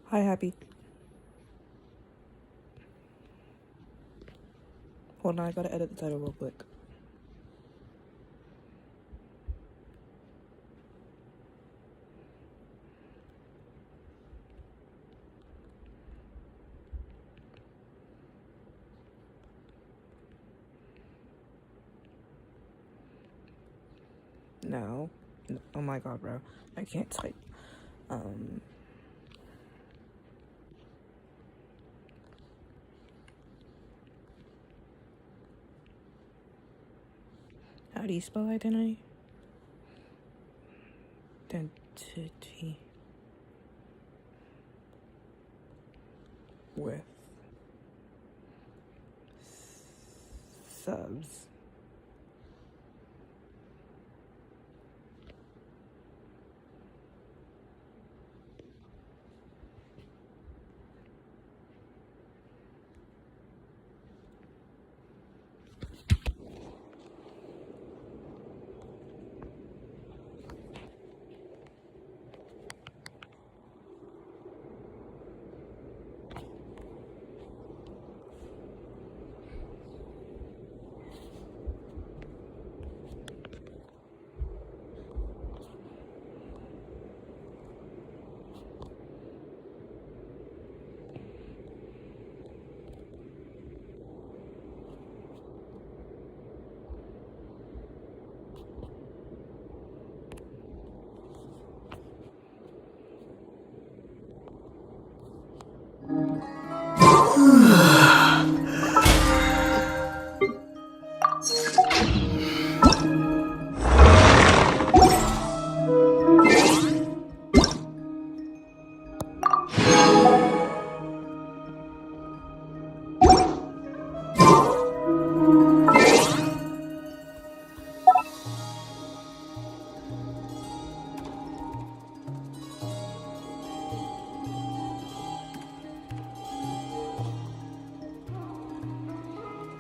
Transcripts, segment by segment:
Hi, Happy. Hold on, I gotta edit the title real quick. No. Oh my god, bro. I can't type. How do you spell identity? Identity. With subs.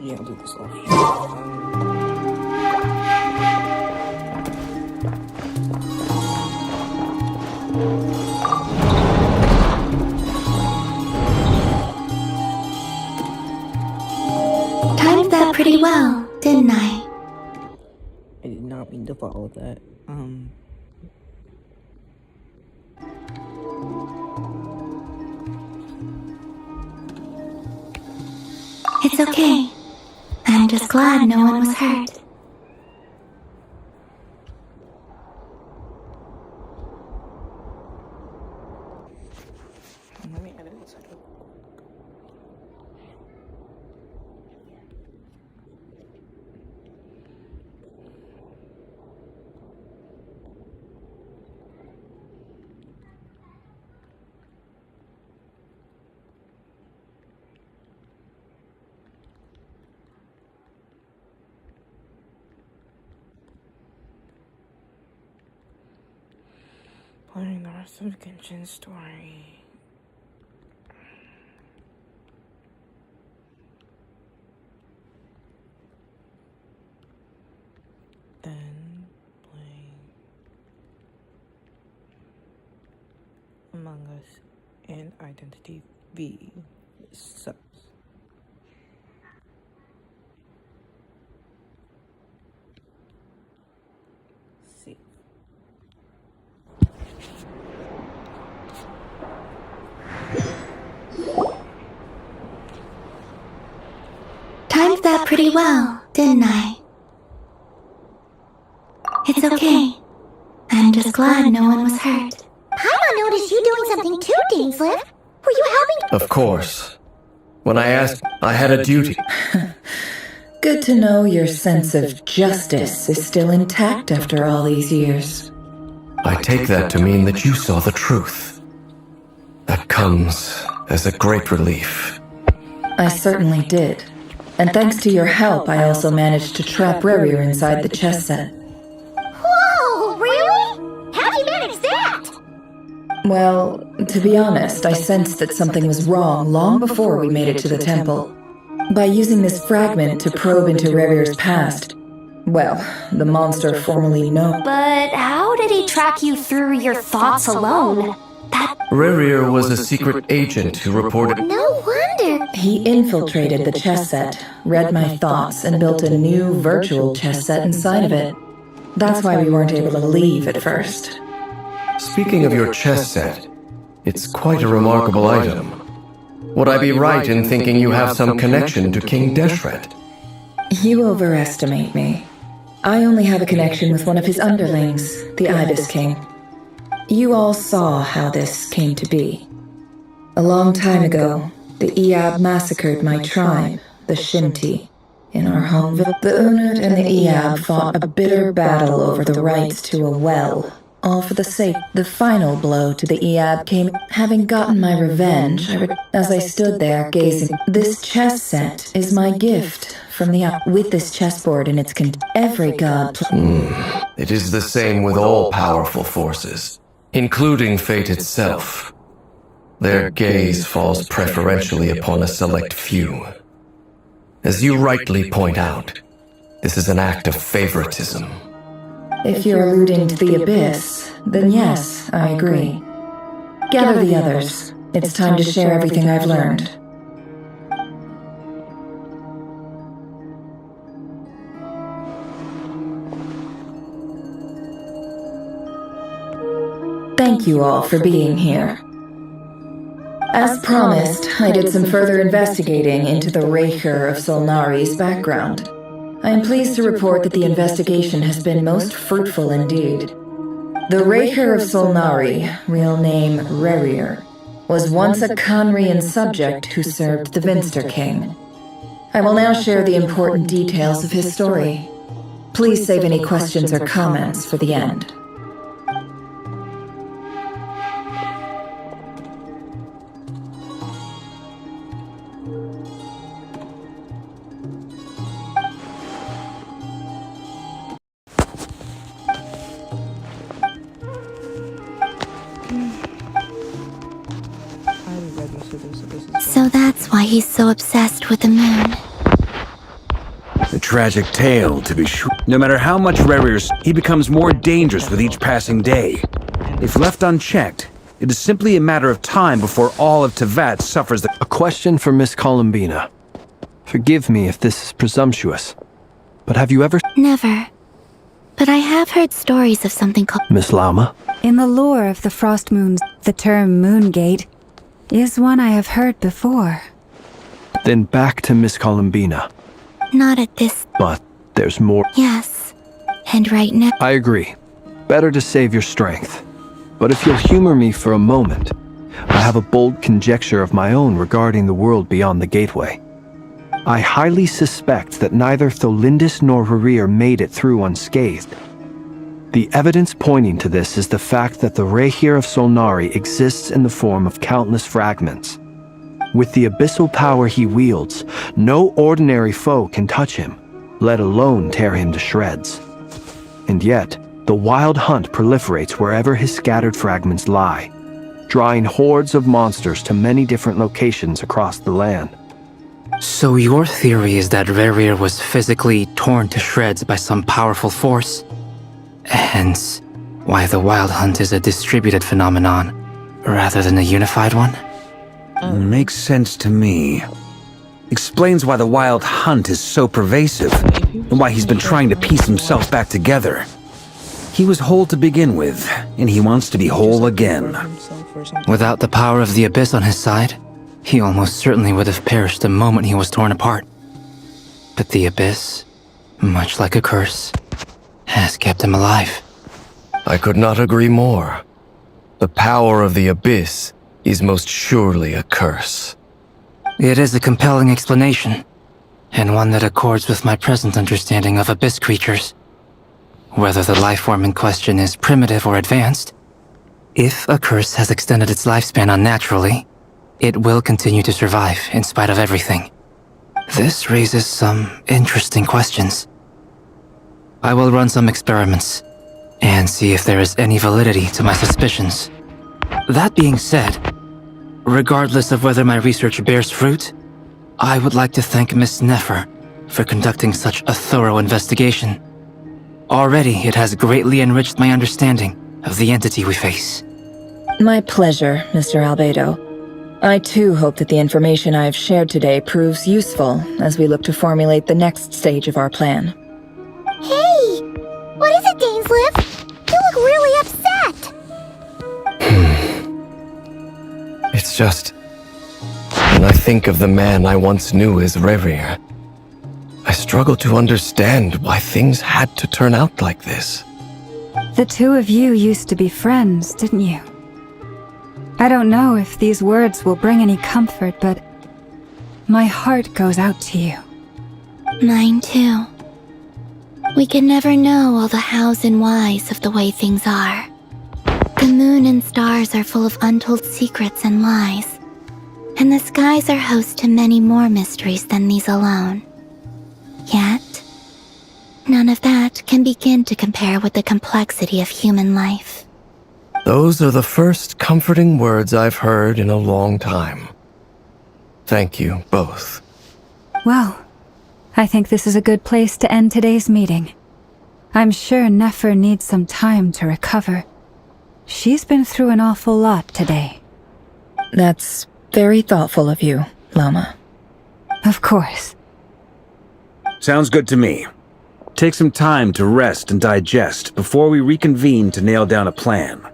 Yeah, I'll do this off. Timed that pretty well, didn't I? I did not mean to follow that. It's okay. I'm just glad no one was hurt. Let me edit this title. Playing the rest of Genshin story. Then playing Among Us and Identity V subs. See. Timed that pretty well, didn't I? It's okay. I'm just glad no one was hurt. Paimon noticed you doing something too, Dainsleif. Were you helping? Of course. When I asked, I had a duty. Good to know your sense of justice is still intact after all these years. I take that to mean that you saw the truth. That comes as a great relief. I certainly did. And thanks to your help, I also managed to trap Rerir inside the chess set. Whoa, really? How'd you manage that? Well, to be honest, I sensed that something was wrong long before we made it to the temple. By using this fragment to probe into Revir's past, well, the monster formerly known. But how did he track you through your thoughts alone? That Rerir was a secret agent who reported. No wonder. He infiltrated the chess set, read my thoughts, and built a new virtual chess set inside of it. That's why we weren't able to leave at first. Speaking of your chess set, it's quite a remarkable item. Would I be right in thinking you have some connection to King Deshret? You overestimate me. I only have a connection with one of his underlings, the Ibis King. You all saw how this came to be. A long time ago, the Eab massacred my tribe, the Shinti, in our home village. The Unut and the Eab fought a bitter battle over the rights to a well, all for the sake. The final blow to the Eab came having gotten my revenge. As I stood there gazing, this chess set is my gift from the with this chessboard in its every god. It is the same with all powerful forces, including fate itself. Their gaze falls preferentially upon a select few. As you rightly point out, this is an act of favoritism. If you're alluding to the Abyss, then yes, I agree. Gather the others. It's time to share everything I've learned. Thank you all for being here. As promised, I did some further investigating into the Raker of Solnari's background. I am pleased to report that the investigation has been most fruitful indeed. The Raker of Solnari, real name Rerir, was once a Khanrian subject who served the Vinster King. I will now share the important details of his story. Please save any questions or comments for the end. So that's why he's so obsessed with the moon. A tragic tale, to be sure. No matter how much Rerir's, he becomes more dangerous with each passing day. If left unchecked, it is simply a matter of time before all of Tevat suffers the— A question for Miss Columbina. Forgive me if this is presumptuous, but have you ever— Never. But I have heard stories of something called— Miss Lama? In the lore of the Frost Moons, the term Moongate is one I have heard before. Then back to Miss Columbina. Not at this— But there's more. Yes. And right now— I agree. Better to save your strength. But if you'll humor me for a moment, I have a bold conjecture of my own regarding the world beyond the gateway. I highly suspect that neither Tholindis nor Rerir made it through unscathed. The evidence pointing to this is the fact that the Raher of Solnari exists in the form of countless fragments. With the abyssal power he wields, no ordinary foe can touch him, let alone tear him to shreds. And yet, the wild hunt proliferates wherever his scattered fragments lie, drawing hordes of monsters to many different locations across the land. So your theory is that Rerir was physically torn to shreds by some powerful force? Hence, why the Wild Hunt is a distributed phenomenon, rather than a unified one? Makes sense to me. Explains why the Wild Hunt is so pervasive, and why he's been trying to piece himself back together. He was whole to begin with, and he wants to be whole again. Without the power of the Abyss on his side, he almost certainly would have perished the moment he was torn apart. But the Abyss, much like a curse, has kept him alive. I could not agree more. The power of the Abyss is most surely a curse. It is a compelling explanation, and one that accords with my present understanding of Abyss creatures. Whether the life form in question is primitive or advanced, if a curse has extended its lifespan unnaturally, it will continue to survive in spite of everything. This raises some interesting questions. I will run some experiments and see if there is any validity to my suspicions. That being said, regardless of whether my research bears fruit, I would like to thank Miss Nefer for conducting such a thorough investigation. Already, it has greatly enriched my understanding of the entity we face. My pleasure, Mr. Albedo. I too hope that the information I have shared today proves useful as we look to formulate the next stage of our plan. Hey! What is it, Dainsliff? You look really upset! It's just... when I think of the man I once knew as Rerir, I struggle to understand why things had to turn out like this. The two of you used to be friends, didn't you? I don't know if these words will bring any comfort, but my heart goes out to you. Mine too. We can never know all the hows and whys of the way things are. The moon and stars are full of untold secrets and lies, and the skies are host to many more mysteries than these alone. Yet, none of that can begin to compare with the complexity of human life. Those are the first comforting words I've heard in a long time. Thank you, both. Well, I think this is a good place to end today's meeting. I'm sure Nefer needs some time to recover. She's been through an awful lot today. That's very thoughtful of you, Lama. Of course. Sounds good to me. Take some time to rest and digest before we reconvene to nail down a plan.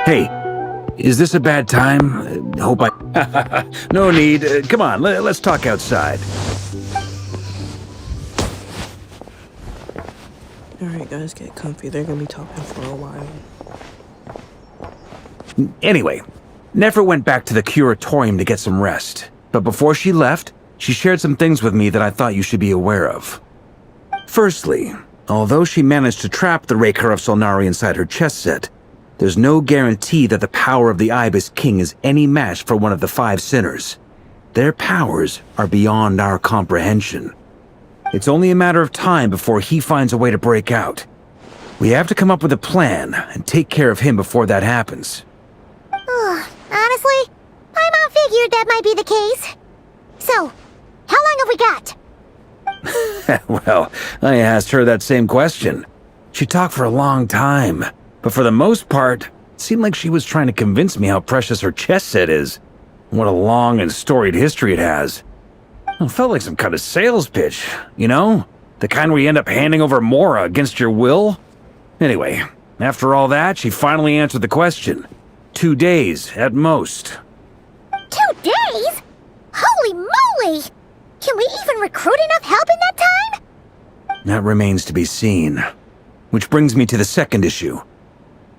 Hey, is this a bad time? Hope I... No need. Come on, let's talk outside. Alright, guys, get comfy. They're gonna be talking for a while. Anyway, Nefer went back to the curatorium to get some rest. But before she left, she shared some things with me that I thought you should be aware of. Firstly, although she managed to trap the Raker of Solnari inside her chess set, there's no guarantee that the power of the Ibis King is any match for one of the 5 sinners. Their powers are beyond our comprehension. It's only a matter of time before he finds a way to break out. We have to come up with a plan and take care of him before that happens. Honestly, my mom figured that might be the case. So, how long have we got? Well, I asked her that same question. She talked for a long time, but for the most part, it seemed like she was trying to convince me how precious her chess set is, and what a long and storied history it has. It felt like some kind of sales pitch, you know? The kind where you end up handing over Mora against your will? Anyway, after all that, she finally answered the question. 2 days, at most. 2 days? Holy moly! Can we even recruit enough help in that time? That remains to be seen. Which brings me to the second issue.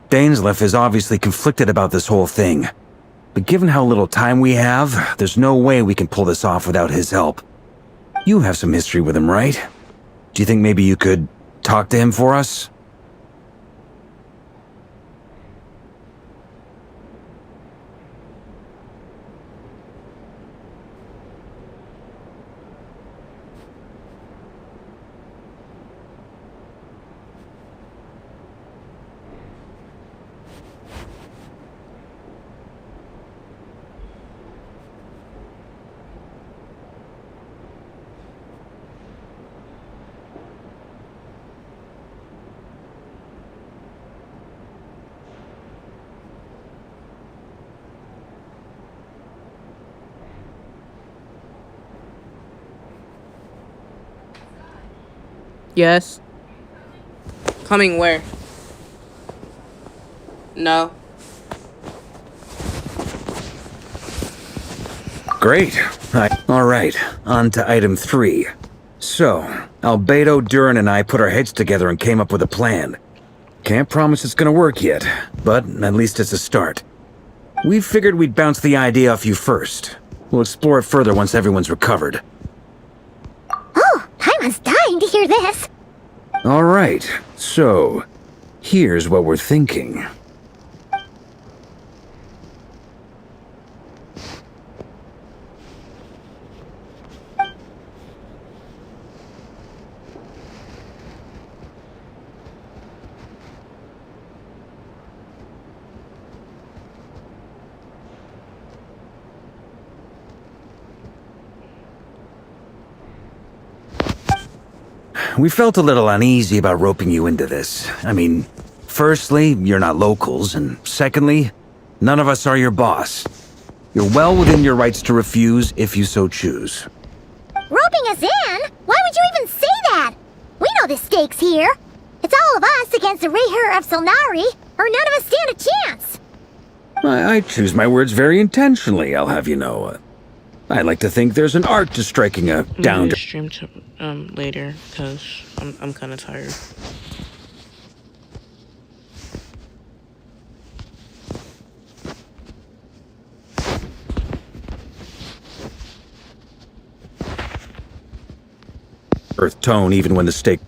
Dainsleif is obviously conflicted about this whole thing. But given how little time we have, there's no way we can pull this off without his help. You have some history with him, right? Do you think maybe you could talk to him for us? Yes. Coming where? No. Great. Alright, on to item 3. So, Albedo, Durin, and I put our heads together and came up with a plan. Can't promise it's gonna work yet, but at least it's a start. We figured we'd bounce the idea off you first. We'll explore it further once everyone's recovered. Oh, Paimon's dying to hear this. Alright, so, here's what we're thinking. we felt a little uneasy about roping you into this. I mean, firstly, you're not locals, and secondly, none of us are your boss. You're well within your rights to refuse if you so choose. Roping us in? Why would you even say that? We know the stakes here. It's all of us against the Rayher of Solnari, or none of us stand a chance. I choose my words very intentionally, I'll have you know. I like to think there's an art to striking a down... to stream to, later, because I'm kind of tired. Earth tone even when the stake...